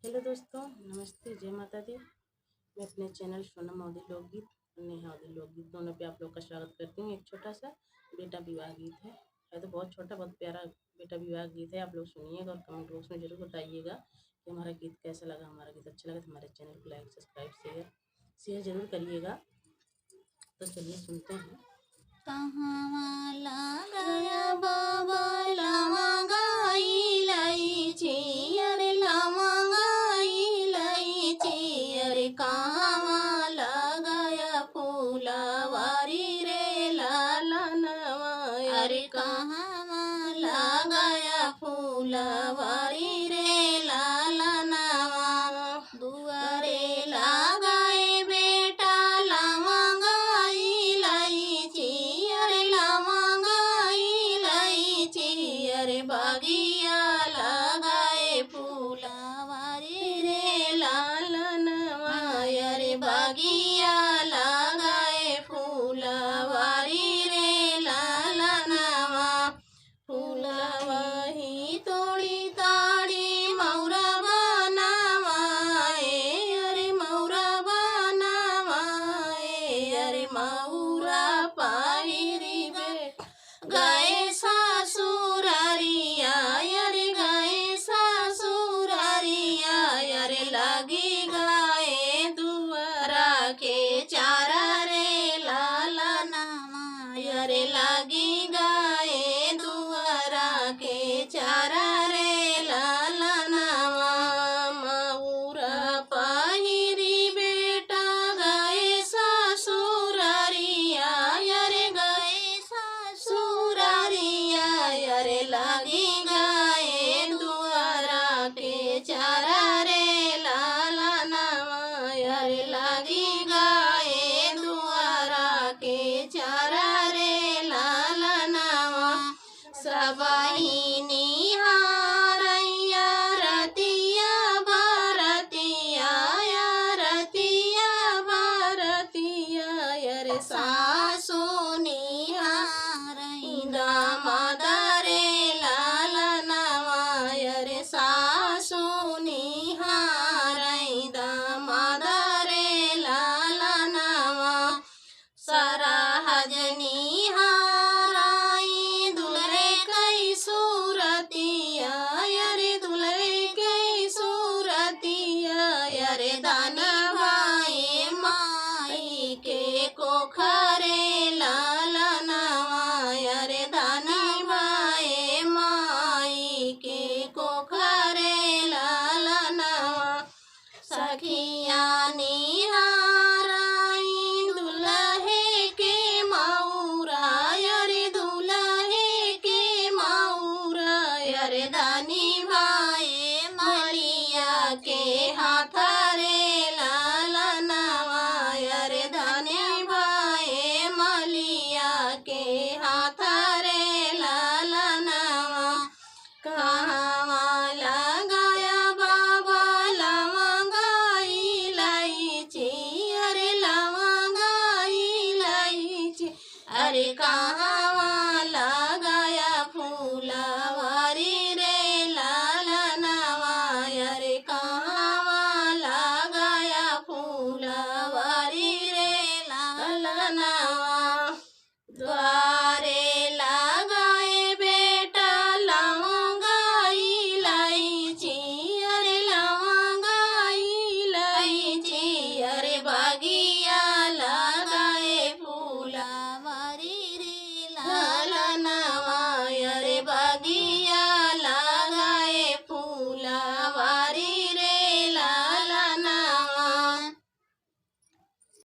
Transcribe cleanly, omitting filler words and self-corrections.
Hello दोस्तों, नमस्ते, जय माता दी। मैं अपने चैनल सोनम अवधी लोकगीत और नेहा अवधी लोकगीत दोनों पे आप लोग का स्वागत करती हूँ। एक छोटा सा बेटा विवाह गीत है तो बहुत छोटा, बहुत प्यारा बेटा विवाह गीत है। आप लोग सुनिएगा और कमेंट बॉक्स में ज़रूर बताइएगा कि हमारा गीत कैसा लगा। हमारा गीत अच्छा लगा तो हमारे चैनल को लाइक, सब्सक्राइब, शेयर ज़रूर करिएगा। तो चलिए सुनते हैं। कहाँ गया बाबा लमगाई लईची, अरे लमगाई लईची, अरे कहाँ गया फूलवारी रे लालनवा, अरे कहाँ गया फूलवारी रे लालनवा, दुआरे लगाए बेटा लमगाई लईची, अरे लमगाई लईची, अरे बगिया लगाए फूलवारी रे लालनवा, अरे बगिया लगाए फूलवारी रे लालनवा, फूलवाही तोड़ी ताड़ी मौरा बनावाए, अरे मौरा बनावाए, अरे मौरा पाहिरी बे गए सासुरारिया, अरे गए सासुरारिया, अरे लगी गए दुआरा के चारा रे लालनवा, अरे लगी गए दुआरा के चारा रे लालनवा, मौरा पाहिरी बेटा गए सासुरारिया, अरे गए सासुरारिया, अरे लगी गए दुआरा के चारा रे लालनवा, अरे लगी गए दुआरा के चारा रे लालनवा, सबाही निहारैया रतिया भारतिया, रतिया भारतिया, अरे सासु निहारई दामाद रे लालनवा, अरे सासु निहारई दामाद रे लालनवा, सराहज निहाराई दुल्हे कई सूरतिया, अरे दुल्हे कई सूरतिया, अरे दानवाए माई के कोखरे लालनवा, अरे दानवाए माई के कोखरे लालनवा, सखिया